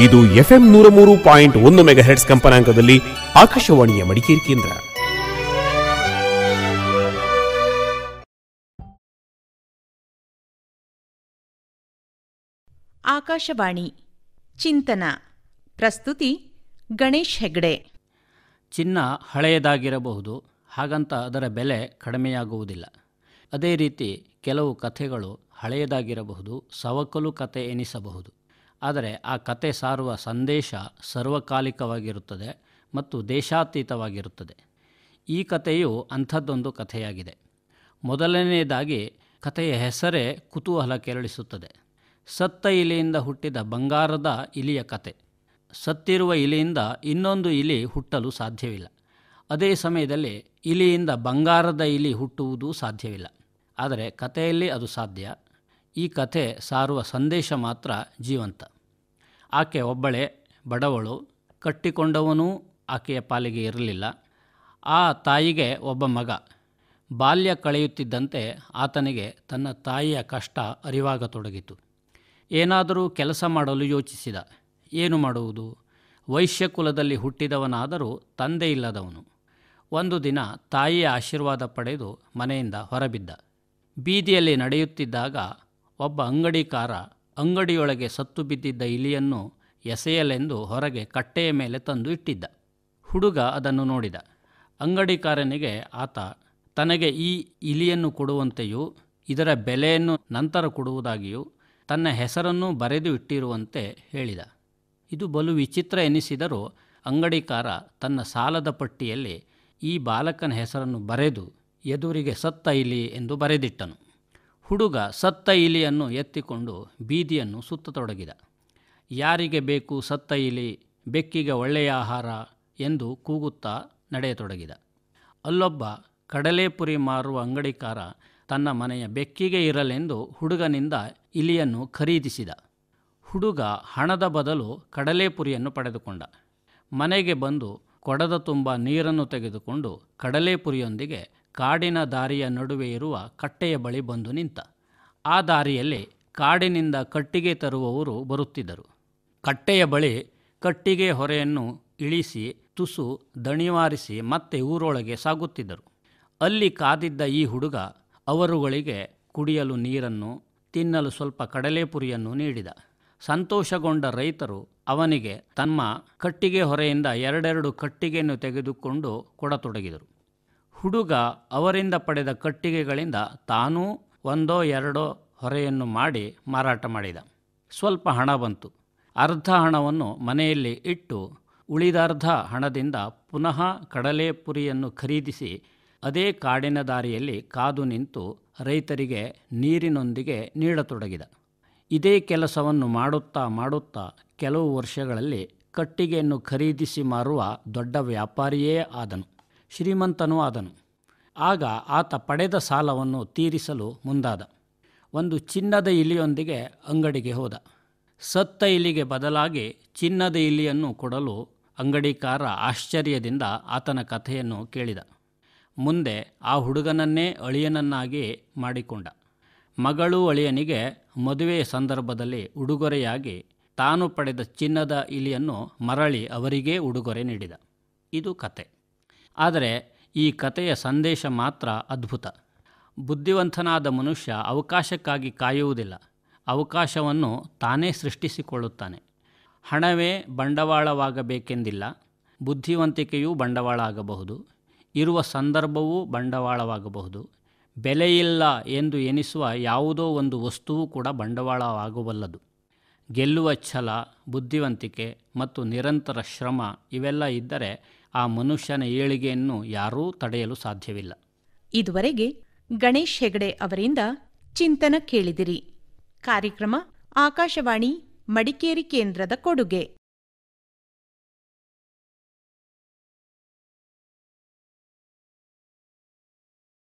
ಇದು FM 103.1 ಮೆಗಾಹೆರ್ಟ್ಸ್ ಕಂಪನಾಂಕದಲ್ಲಿ ಆಕಾಶವಾಣಿಯ ಮಡಿಕೇರಿ ಕೇಂದ್ರ. ಆಕಾಶವಾಣಿ ಚಿಂತನ. ಪ್ರಸ್ತುತಿ ಗಣೇಶ್ ಹೆಗ್ಡೆ. ಚಿನ್ನ ಹಳೆಯದಾಗಿರಬಹುದು, ಹಾಗಂತ ಅದರ ಬೆಲೆ ಕಡಿಮೆಯಾಗುವುದಿಲ್ಲ. ಅದೇ ರೀತಿ ಕೆಲವು ಕಥೆಗಳು ಹಳೆಯದಾಗಿರಬಹುದು, ಸವಕಲು ಕತೆ ಎನಿಸಬಹುದು. ಆದರೆ ಆ ಕತೆ ಸಾರುವ ಸಂದೇಶ ಸರ್ವಕಾಲಿಕವಾಗಿರುತ್ತದೆ ಮತ್ತು ದೇಶಾತೀತವಾಗಿರುತ್ತದೆ. ಈ ಕಥೆಯು ಅಂಥದ್ದೊಂದು ಕಥೆಯಾಗಿದೆ. ಮೊದಲನೆಯದಾಗಿ ಕಥೆಯ ಹೆಸರೇ ಕುತೂಹಲ ಕೆರಳಿಸುತ್ತದೆ. ಸತ್ತ ಇಲಿಯಿಂದ ಹುಟ್ಟಿದ ಬಂಗಾರದ ಇಲಿಯ ಕತೆ. ಸತ್ತಿರುವ ಇಲಿಯಿಂದ ಇನ್ನೊಂದು ಇಲಿ ಹುಟ್ಟಲು ಸಾಧ್ಯವಿಲ್ಲ. ಅದೇ ಸಮಯದಲ್ಲಿ ಇಲಿಯಿಂದ ಬಂಗಾರದ ಇಲಿ ಹುಟ್ಟುವುದೂ ಸಾಧ್ಯವಿಲ್ಲ. ಆದರೆ ಕಥೆಯಲ್ಲಿ ಅದು ಸಾಧ್ಯ. ಈ ಕಥೆ ಸಾರುವ ಸಂದೇಶ ಮಾತ್ರ ಜೀವಂತ. ಆಕೆ ಒಬ್ಬಳೇ ಬಡವಳು. ಕಟ್ಟಿಕೊಂಡವನೂ ಆಕೆಯ ಪಾಲಿಗೆ ಇರಲಿಲ್ಲ. ಆ ತಾಯಿಗೆ ಒಬ್ಬ ಮಗ. ಬಾಲ್ಯ ಕಳೆಯುತ್ತಿದ್ದಂತೆ ಆತನಿಗೆ ತನ್ನ ತಾಯಿಯ ಕಷ್ಟ ಅರಿವಾಗತೊಡಗಿತು. ಏನಾದರೂ ಕೆಲಸ ಮಾಡಲು ಯೋಚಿಸಿದ. ಏನು ಮಾಡುವುದು? ವೈಶ್ಯಕುಲದಲ್ಲಿ ಹುಟ್ಟಿದವನಾದರೂ ತಂದೆ ಇಲ್ಲದವನು. ಒಂದು ದಿನ ತಾಯಿಯ ಆಶೀರ್ವಾದ ಪಡೆದು ಮನೆಯಿಂದ ಹೊರಬಿದ್ದ. ಬೀದಿಯಲ್ಲಿ ನಡೆಯುತ್ತಿದ್ದಾಗ ಒಬ್ಬ ಅಂಗಡಿಕಾರ ಅಂಗಡಿಯೊಳಗೆ ಸತ್ತು ಬಿದ್ದಿದ್ದ ಇಲಿಯನ್ನು ಎಸೆಯಲೆಂದು ಹೊರಗೆ ಕಟ್ಟೆಯ ಮೇಲೆ ತಂದು ಇಟ್ಟಿದ್ದ. ಹುಡುಗ ಅದನ್ನು ನೋಡಿದ. ಅಂಗಡಿಕಾರನಿಗೆ ಆತ ತನಗೆ ಈ ಇಲಿಯನ್ನು ಕೊಡುವಂತೆಯೂ ಇದರ ಬೆಲೆಯನ್ನು ನಂತರ ಕೊಡುವುದಾಗಿಯೂ ತನ್ನ ಹೆಸರನ್ನು ಬರೆದು ಇಟ್ಟಿರುವಂತೆ ಹೇಳಿದ. ಇದು ಬಲು ವಿಚಿತ್ರ ಎನಿಸಿದರೂ ಅಂಗಡಿಕಾರ ತನ್ನ ಸಾಲದ ಪಟ್ಟಿಯಲ್ಲಿ ಈ ಬಾಲಕನ ಹೆಸರನ್ನು ಬರೆದು ಎದುರಿಗೆ ಸತ್ತ ಇಲಿ ಎಂದು ಬರೆದಿಟ್ಟನು. ಹುಡುಗ ಸತ್ತ ಇಲಿಯನ್ನು ಎತ್ತಿಕೊಂಡು ಬೀದಿಯನ್ನು ಸುತ್ತತೊಡಗಿದ. ಯಾರಿಗೆ ಬೇಕು ಸತ್ತ ಇಲಿ, ಬೆಕ್ಕಿಗೆ ಒಳ್ಳೆಯ ಆಹಾರ ಎಂದು ಕೂಗುತ್ತಾ ನಡೆಯತೊಡಗಿದ. ಅಲ್ಲೊಬ್ಬ ಕಡಲೆಪುರಿ ಮಾರುವ ಅಂಗಡಿಕಾರ ತನ್ನ ಮನೆಯ ಬೆಕ್ಕಿಗೆ ಇರಲೆಂದು ಹುಡುಗನಿಂದ ಇಲಿಯನ್ನು ಖರೀದಿಸಿದ. ಹುಡುಗ ಹಣದ ಬದಲು ಕಡಲೆಪುರಿಯನ್ನು ಪಡೆದುಕೊಂಡ. ಮನೆಗೆ ಬಂದು ಕೊಡದ ತುಂಬ ನೀರನ್ನು ತೆಗೆದುಕೊಂಡು ಕಡಲೆಪುರಿಯೊಂದಿಗೆ ಕಾಡಿನ ದಾರಿಯ ನಡುವೆ ಇರುವ ಕಟ್ಟೆಯ ಬಳಿ ಬಂದು ನಿಂತ. ಆ ದಾರಿಯಲ್ಲಿ ಕಾಡಿನಿಂದ ಕಟ್ಟಿಗೆ ತರುವವರು ಬರುತ್ತಿದ್ದರು. ಕಟ್ಟೆಯ ಬಳಿ ಕಟ್ಟಿಗೆ ಹೊರೆಯನ್ನು ಇಳಿಸಿ ತುಸು ದಣಿವಾರಿಸಿ ಮತ್ತೆ ಊರೊಳಗೆ ಸಾಗುತ್ತಿದ್ದರು. ಅಲ್ಲಿ ಕಾದಿದ್ದ ಈ ಹುಡುಗ ಅವರುಗಳಿಗೆ ಕುಡಿಯಲು ನೀರನ್ನು, ತಿನ್ನಲು ಸ್ವಲ್ಪ ಕಡಲೆಪುರಿಯನ್ನು ನೀಡಿದ. ಸಂತೋಷಗೊಂಡ ರೈತರು ಅವನಿಗೆ ತಮ್ಮ ಕಟ್ಟಿಗೆ ಹೊರೆಯಿಂದ ಎರಡೆರಡು ಕಟ್ಟಿಗೆಯನ್ನು ತೆಗೆದುಕೊಂಡು ಕೊಡತೊಡಗಿದರು. ಹುಡುಗ ಅವರಿಂದ ಪಡೆದ ಕಟ್ಟಿಗೆಗಳಿಂದ ತಾನೂ ಒಂದೋ ಎರಡೋ ಹೊರೆಯನ್ನು ಮಾಡಿ ಮಾರಾಟ ಮಾಡಿದ. ಸ್ವಲ್ಪ ಹಣ ಬಂತು. ಅರ್ಧ ಹಣವನ್ನು ಮನೆಯಲ್ಲಿ ಇಟ್ಟು ಉಳಿದರ್ಧ ಹಣದಿಂದ ಪುನಃ ಕಡಲೆಪುರಿಯನ್ನು ಖರೀದಿಸಿ ಅದೇ ಕಾಡಿನ ದಾರಿಯಲ್ಲಿ ಕಾದು ನಿಂತು ರೈತರಿಗೆ ನೀರಿನೊಂದಿಗೆ ನೀಡತೊಡಗಿದ. ಇದೇ ಕೆಲಸವನ್ನು ಮಾಡುತ್ತಾ ಮಾಡುತ್ತಾ ಕೆಲವು ವರ್ಷಗಳಲ್ಲಿ ಕಟ್ಟಿಗೆಯನ್ನು ಖರೀದಿಸಿ ಮಾರುವ ದೊಡ್ಡ ವ್ಯಾಪಾರಿಯೇ ಆದನು. ಶ್ರೀಮಂತನೂ ಆದನು. ಆಗ ಆತ ಪಡೆದ ಸಾಲವನ್ನು ತೀರಿಸಲು ಮುಂದಾದ. ಒಂದು ಚಿನ್ನದ ಇಲಿಯೊಂದಿಗೆ ಅಂಗಡಿಗೆ ಹೋದ. ಸತ್ತ ಇಲಿಗೆ ಬದಲಾಗಿ ಚಿನ್ನದ ಇಲಿಯನ್ನು ಕೊಡಲು ಅಂಗಡಿಕಾರ ಆಶ್ಚರ್ಯದಿಂದ ಆತನ ಕಥೆಯನ್ನು ಕೇಳಿದ. ಮುಂದೆ ಆ ಹುಡುಗನನ್ನೇ ಅಳಿಯನನ್ನಾಗಿ ಮಾಡಿಕೊಂಡ. ಮಗಳು ಅಳಿಯನಿಗೆ ಮದುವೆಯ ಸಂದರ್ಭದಲ್ಲಿ ಉಡುಗೊರೆಯಾಗಿ ತಾನು ಪಡೆದ ಚಿನ್ನದ ಇಲಿಯನ್ನು ಮರಳಿ ಅವರಿಗೇ ಉಡುಗೊರೆ ನೀಡಿದ. ಇದು ಕತೆ. ಆದರೆ ಈ ಕಥೆಯ ಸಂದೇಶ ಮಾತ್ರ ಅದ್ಭುತ. ಬುದ್ಧಿವಂತನಾದ ಮನುಷ್ಯ ಅವಕಾಶಕ್ಕಾಗಿ ಕಾಯುವುದಿಲ್ಲ. ಅವಕಾಶವನ್ನು ತಾನೇ ಸೃಷ್ಟಿಸಿಕೊಳ್ಳುತ್ತಾನೆ. ಹಣವೇ ಬಂಡವಾಳವಾಗಬೇಕೆಂದಿಲ್ಲ. ಬುದ್ಧಿವಂತಿಕೆಯೂ ಬಂಡವಾಳ ಆಗಬಹುದು. ಇರುವ ಸಂದರ್ಭವೂ ಬಂಡವಾಳವಾಗಬಹುದು. ಬೆಲೆಯಿಲ್ಲ ಎಂದು ಎನಿಸುವ ಯಾವುದೋ ಒಂದು ವಸ್ತುವು ಕೂಡ ಬಂಡವಾಳವಾಗಬಲ್ಲದು. ಗೆಲ್ಲುವ ಛಲ, ಬುದ್ಧಿವಂತಿಕೆ ಮತ್ತು ನಿರಂತರ ಶ್ರಮ ಇವೆಲ್ಲ ಇದ್ದರೆ ಆ ಮನುಷ್ಯನ ಏಳಿಗೆಯನ್ನು ಯಾರೂ ತಡೆಯಲು ಸಾಧ್ಯವಿಲ್ಲ. ಇದುವರೆಗೆ ಗಣೇಶ್ ಹೆಗಡೆ ಅವರಿಂದ ಚಿಂತನ ಕೇಳಿದಿರಿ. ಕಾರ್ಯಕ್ರಮ ಆಕಾಶವಾಣಿ ಮಡಿಕೇರಿ ಕೇಂದ್ರದ ಕೊಡುಗೆ.